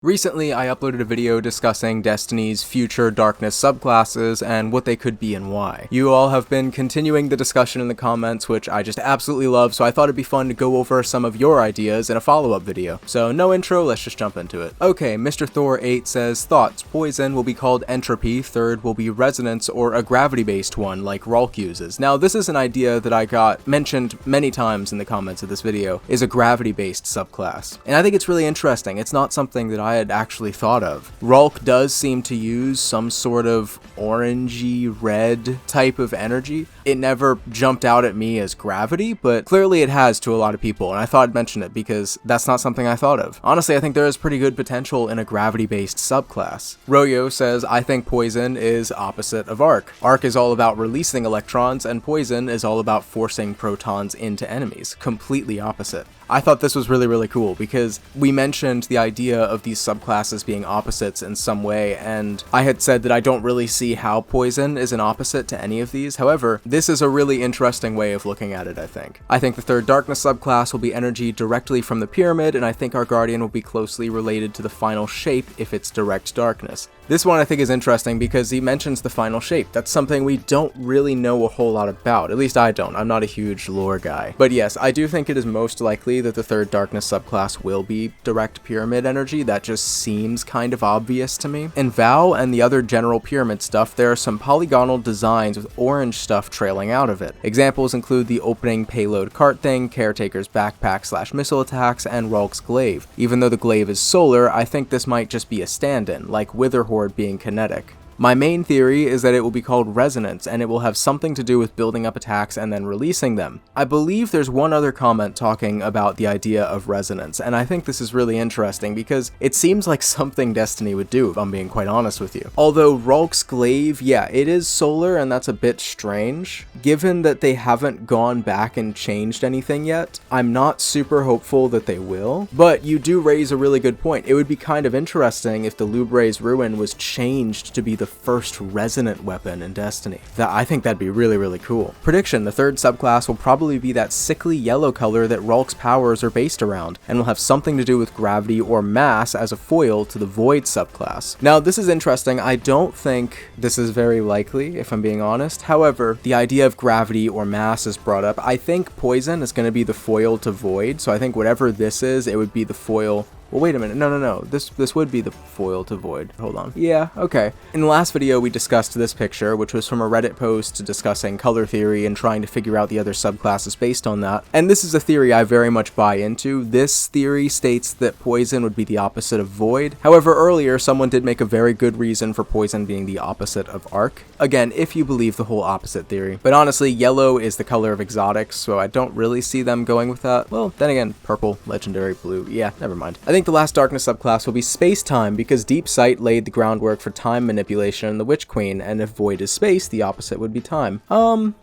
Recently, I uploaded a video discussing Destiny's future darkness subclasses and what they could be and why. You all have been continuing the discussion in the comments, which I just absolutely love, so I thought it'd be fun to go over some of your ideas in a follow-up video. So no intro, let's just jump into it. Okay, Mr. Thor 8 says, thoughts, poison will be called entropy, third will be resonance or a gravity-based one like Ralk uses. Now this is an idea that I got mentioned many times in the comments of this video, is a gravity-based subclass. And I think it's really interesting. It's not something that I had actually thought of. Ralk does seem to use some sort of orangey red type of energy. It never jumped out at me as gravity, but clearly it has to a lot of people, and I thought I'd mention it because that's not something I thought of. Honestly, I think there is pretty good potential in a gravity-based subclass. Royo says, I think poison is opposite of arc. Arc is all about releasing electrons, and poison is all about forcing protons into enemies. Completely opposite. I thought this was really cool because we mentioned the idea of these subclasses being opposites in some way, and I had said that I don't really see how poison is an opposite to any of these. However, this is a really interesting way of looking at it, I think. I think the third darkness subclass will be energy directly from the pyramid, and I think our guardian will be closely related to the final shape if it's direct darkness. This one I think is interesting because he mentions the final shape. That's something we don't really know a whole lot about. At least I don't. I'm not a huge lore guy. But yes, I do think it is most likely that the third darkness subclass will be direct pyramid energy. That just seems kind of obvious to me. In Vow and the other general pyramid stuff, there are some polygonal designs with orange stuff trailing out of it. Examples include the opening payload cart thing, Caretaker's backpack / missile attacks, and Ralk's glaive. Even though the glaive is solar, I think this might just be a stand-in, like Witherhorde being kinetic. My main theory is that it will be called resonance, and it will have something to do with building up attacks and then releasing them. I believe there's one other comment talking about the idea of resonance, and I think this is really interesting because it seems like something Destiny would do, if I'm being quite honest with you. Although Ralk's glaive, yeah, it is solar, and that's a bit strange. Given that they haven't gone back and changed anything yet, I'm not super hopeful that they will, but you do raise a really good point. It would be kind of interesting if the Lubre's Ruin was changed to be the first resonant weapon in Destiny. I think that'd be really cool. Prediction, the third subclass will probably be that sickly yellow color that Ralk's powers are based around, and will have something to do with gravity or mass as a foil to the Void subclass. Now this is interesting. I don't think this is very likely, if I'm being honest. However, the idea of gravity or mass is brought up. I think poison is going to be the foil to Void, so I think whatever this is, it would be the foil. Well, wait a minute. No. This would be the foil to Void. Hold on. Yeah, okay. In the last video, we discussed this picture, which was from a Reddit post discussing color theory and trying to figure out the other subclasses based on that. And this is a theory I very much buy into. This theory states that poison would be the opposite of Void. However, earlier, someone did make a very good reason for poison being the opposite of arc. Again, if you believe the whole opposite theory. But honestly, yellow is the color of exotics, so I don't really see them going with that. Well, then again, purple, legendary, blue. Yeah, never mind. I think the last darkness subclass will be space-time because Deep Sight laid the groundwork for time manipulation in the Witch Queen, and if Void is space, the opposite would be time.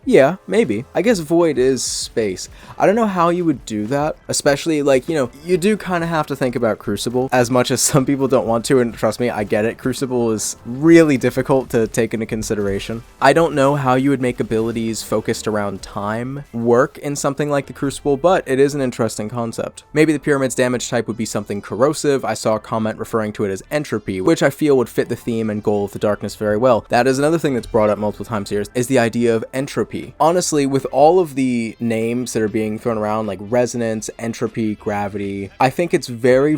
Yeah, maybe. I guess Void is space. I don't know how you would do that, especially, like, you know, you do kind of have to think about Crucible, as much as some people don't want to, and trust me, I get it. Crucible is really difficult to take into consideration. I don't know how you would make abilities focused around time work in something like the Crucible, but it is an interesting concept. Maybe the Pyramid's damage type would be something corrosive. I saw a comment referring to it as entropy, which I feel would fit the theme and goal of the darkness very well. That is another thing that's brought up multiple times here, is the idea of entropy. Honestly, with all of the names that are being thrown around, like resonance, entropy, gravity, I think it's very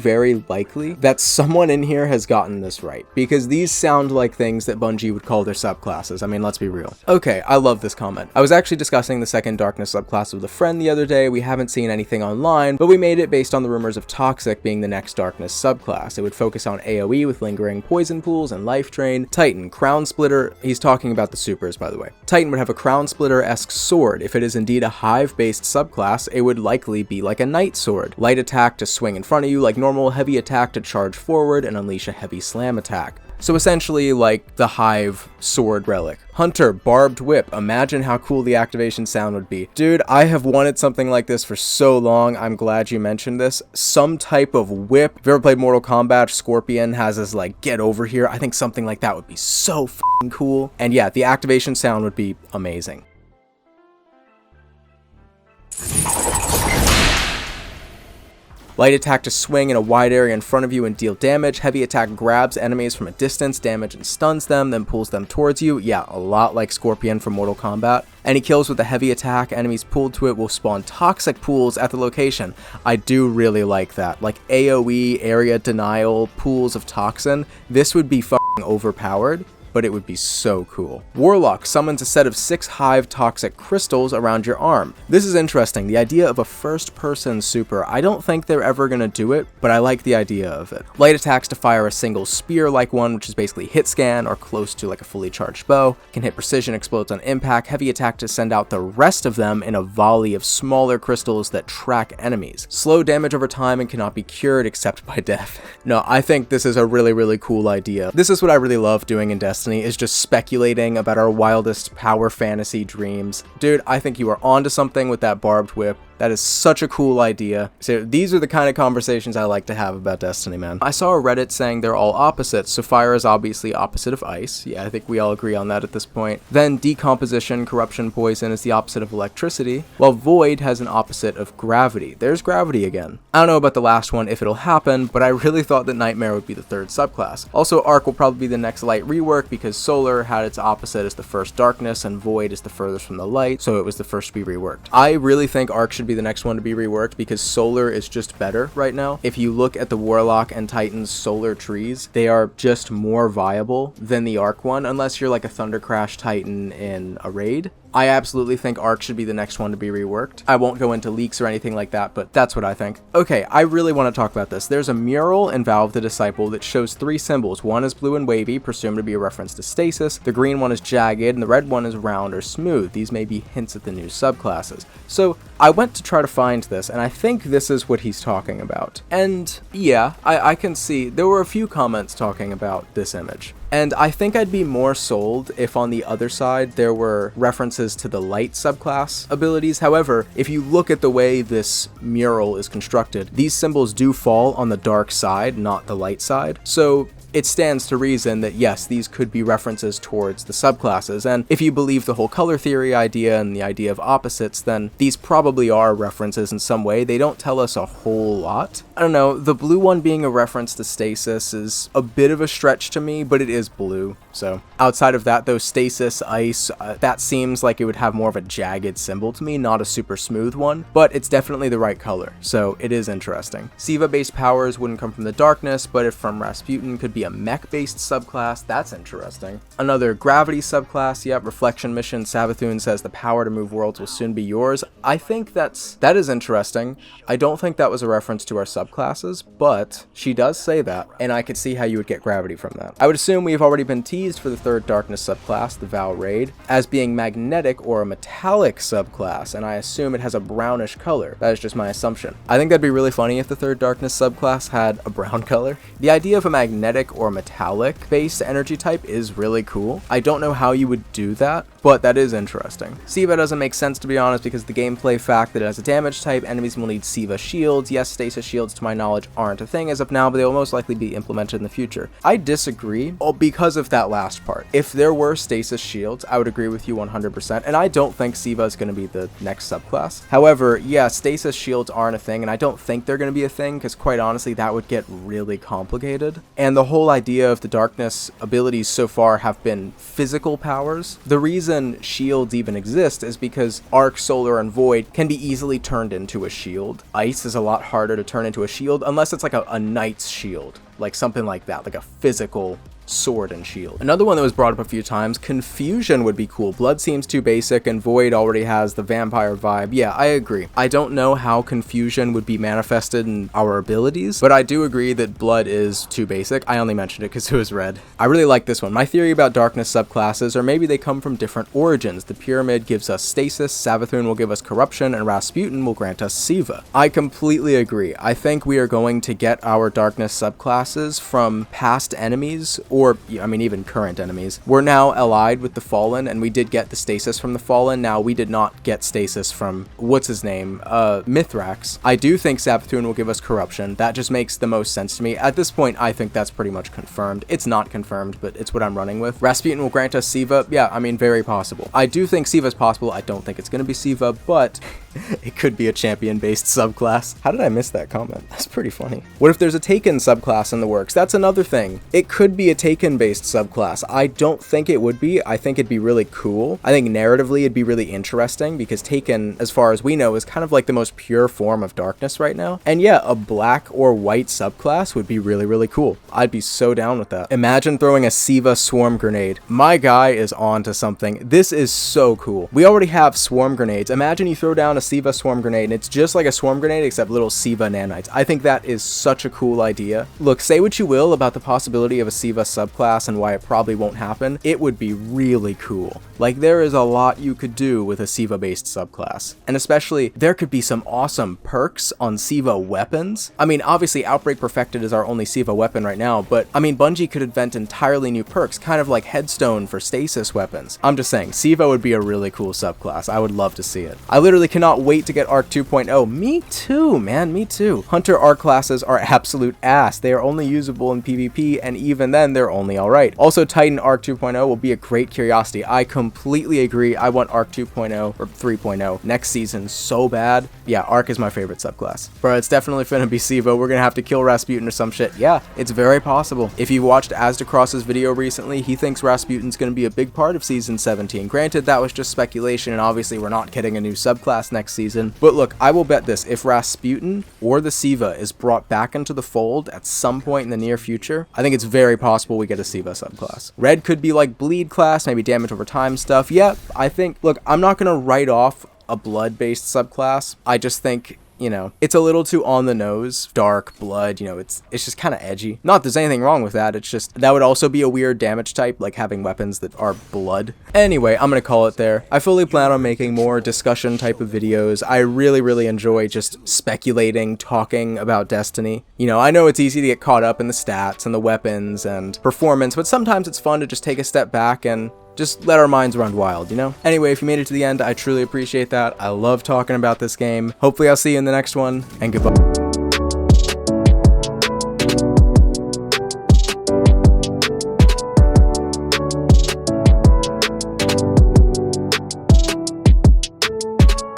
likely that someone in here has gotten this right, because these sound like things that Bungie would call their subclasses. I mean, let's be real. Okay, I love this comment. I was actually discussing the second darkness subclass with a friend the other day. We haven't seen anything online, but we made it based on the rumors of Toxic being the next darkness subclass. It would focus on AoE with lingering poison pools and life drain. Titan, Crown Splitter, he's talking about the supers, by the way. Titan would have a Crown Splitter-esque sword. If it is indeed a hive-based subclass, it would likely be like a Night Sword. Light attack to swing in front of you like normal, heavy attack to charge forward and unleash a heavy slam attack. So essentially like the Hive sword relic. Hunter, Barbed Whip. Imagine how cool the activation sound would be. Dude, I have wanted something like this for so long. I'm glad you mentioned this. Some type of whip. If you've ever played Mortal Kombat, Scorpion has this like, get over here. I think something like that would be so f***ing cool. And yeah, the activation sound would be amazing. Light attack to swing in a wide area in front of you and deal damage. Heavy attack grabs enemies from a distance, damage and stuns them, then pulls them towards you. Yeah, a lot like Scorpion from Mortal Kombat. Any kills with a heavy attack, enemies pulled to it will spawn toxic pools at the location. I do really like that. Like AoE, area denial, pools of toxin. This would be fucking overpowered, but it would be so cool. Warlock summons a set of 6 hive toxic crystals around your arm. This is interesting, the idea of a first-person super. I don't think they're ever gonna do it, but I like the idea of it. Light attacks to fire a single spear-like one, which is basically hit scan or close to like a fully charged bow. Can hit precision, explodes on impact. Heavy attack to send out the rest of them in a volley of smaller crystals that track enemies. Slow damage over time and cannot be cured except by death. No, I think this is a really, really cool idea. This is what I really love doing in Destiny, is just speculating about our wildest power fantasy dreams. Dude, I think you are onto something with that barbed whip. That is such a cool idea. So these are the kind of conversations I like to have about Destiny, man. I saw a Reddit saying they're all opposites. So fire is obviously opposite of ice. Yeah, I think we all agree on that at this point. Then decomposition, corruption, poison is the opposite of electricity, while void has an opposite of gravity. There's gravity again. I don't know about the last one, if it'll happen, but I really thought that nightmare would be the 3rd subclass. Also, arc will probably be the next light rework because solar had its opposite as the first darkness and void is the furthest from the light, so it was the first to be reworked. I really think arc should be the next one to be reworked because solar is just better right now. If you look at the Warlock and Titan's solar trees, they are just more viable than the arc one, unless you're like a Thunder Crash Titan in a raid. I absolutely think Arc should be the next one to be reworked. I won't go into leaks or anything like that, but that's what I think. Okay, I really want to talk about this. There's a mural in Valve the Disciple that shows 3 symbols. One is blue and wavy, presumed to be a reference to Stasis. The green one is jagged, and the red one is round or smooth. These may be hints at the new subclasses. So I went to try to find this, and I think this is what he's talking about. And yeah, I can see there were a few comments talking about this image. And I think I'd be more sold if on the other side there were references to the light subclass abilities. However, if you look at the way this mural is constructed, these symbols do fall on the dark side, not the light side. So it stands to reason that yes, these could be references towards the subclasses, and if you believe the whole color theory idea and the idea of opposites, then these probably are references in some way. They don't tell us a whole lot. I don't know, the blue one being a reference to Stasis is a bit of a stretch to me, but it is blue. So outside of that though, Stasis, ice, that seems like it would have more of a jagged symbol to me, not a super smooth one, but it's definitely the right color, so it is interesting. SIVA based powers wouldn't come from the darkness, but if from Rasputin could be a mech-based subclass, that's interesting. Another gravity subclass, yep, reflection mission. Savathun says the power to move worlds will soon be yours. I think that is interesting. I don't think that was a reference to our subclasses, but she does say that, and I could see how you would get gravity from that. I would assume we've already been teased for the 3rd darkness subclass, the Val Raid, as being magnetic or a metallic subclass, and I assume it has a brownish color. That is just my assumption. I think that'd be really funny if the 3rd darkness subclass had a brown color. The idea of a magnetic or metallic based energy type is really cool. I don't know how you would do that, but that is interesting. SIVA doesn't make sense, to be honest, because the gameplay fact that it has a damage type, enemies will need SIVA shields. Yes, stasis shields to my knowledge aren't a thing as of now, but they will most likely be implemented in the future. I disagree because of that last part. If there were stasis shields, I would agree with you 100%, and I don't think SIVA is going to be the next subclass. However, yeah, stasis shields aren't a thing, and I don't think they're going to be a thing because quite honestly that would get really complicated. And the whole idea of the darkness abilities so far have been physical powers. The reason shields even exist is because arc, solar, and void can be easily turned into a shield. Ice is a lot harder to turn into a shield unless it's like a knight's shield, like something like that, like a physical sword and shield. Another one that was brought up a few times, confusion would be cool. Blood seems too basic and void already has the vampire vibe. Yeah, I agree. I don't know how confusion would be manifested in our abilities, but I do agree that blood is too basic. I only mentioned it because it was red. I really like this one. My theory about darkness subclasses, or maybe they come from different origins. The pyramid gives us stasis, Savathun will give us corruption, and Rasputin will grant us SIVA. I completely agree. I think we are going to get our darkness subclasses from past enemies, or I mean even current enemies. We're now allied with the Fallen, and we did get the stasis from the Fallen. Now we did not get stasis from what's his name, Mithrax. I do think Savathun will give us corruption. That just makes the most sense to me. At this point, I think that's pretty much confirmed. It's not confirmed, but it's what I'm running with. Rasputin will grant us SIVA. Yeah, I mean very possible. I do think SIVA is possible. I don't think it's going to be SIVA, but It could be a champion-based subclass. How did I miss that comment? That's pretty funny. What if there's a Taken subclass in the works? That's another thing. It could be a Taken-based subclass. I don't think it would be. I think it'd be really cool. I think narratively it'd be really interesting because Taken, as far as we know, is kind of like the most pure form of darkness right now. And yeah, a black or white subclass would be really, really cool. I'd be so down with that. Imagine throwing a SIVA swarm grenade. My guy is on to something. This is so cool. We already have swarm grenades. Imagine you throw down a SIVA swarm grenade and it's just like a swarm grenade except little SIVA nanites. I think that is such a cool idea. Look, say what you will about the possibility of a SIVA subclass and why it probably won't happen. It would be really cool. Like, there is a lot you could do with a SIVA based subclass. And especially, there could be some awesome perks on SIVA weapons. I mean, obviously Outbreak Perfected is our only SIVA weapon right now, but I mean, Bungie could invent entirely new perks, kind of like Headstone for Stasis weapons. I'm just saying, SIVA would be a really cool subclass. I would love to see it. I literally cannot wait to get Arc 2.0. Me too, man, me too. Hunter Arc classes are absolute ass. They are only usable in PvP, and even then, they're only alright. Also, Titan Arc 2.0 will be a great curiosity. I completely agree. I want Arc 2.0 or 3.0 next season so bad. Yeah, Arc is my favorite subclass. Bro, it's definitely finna be SIVA. We're gonna have to kill Rasputin or some shit. Yeah, it's very possible. If you watched Asdacross's video recently, he thinks Rasputin's gonna be a big part of Season 17. Granted, that was just speculation, and obviously we're not getting a new subclass next season. But look, I will bet this. If Rasputin or the SIVA is brought back into the fold at some point in the near future, I think it's very possible we get a SIVA subclass. Red could be like bleed class, maybe damage over time stuff. Yeah, I think, look, I'm not gonna write off a blood-based subclass. I just think, you know, it's a little too on the nose. Dark, blood, you know, it's just kind of edgy. Not that there's anything wrong with that, it's just, that would also be a weird damage type, like having weapons that are blood. Anyway, I'm gonna call it there. I fully plan on making more discussion type of videos. I really enjoy just speculating, talking about Destiny. You know, I know it's easy to get caught up in the stats and the weapons and performance, but sometimes it's fun to just take a step back and just let our minds run wild, you know? Anyway, if you made it to the end, I truly appreciate that. I love talking about this game. Hopefully I'll see you in the next one, and goodbye.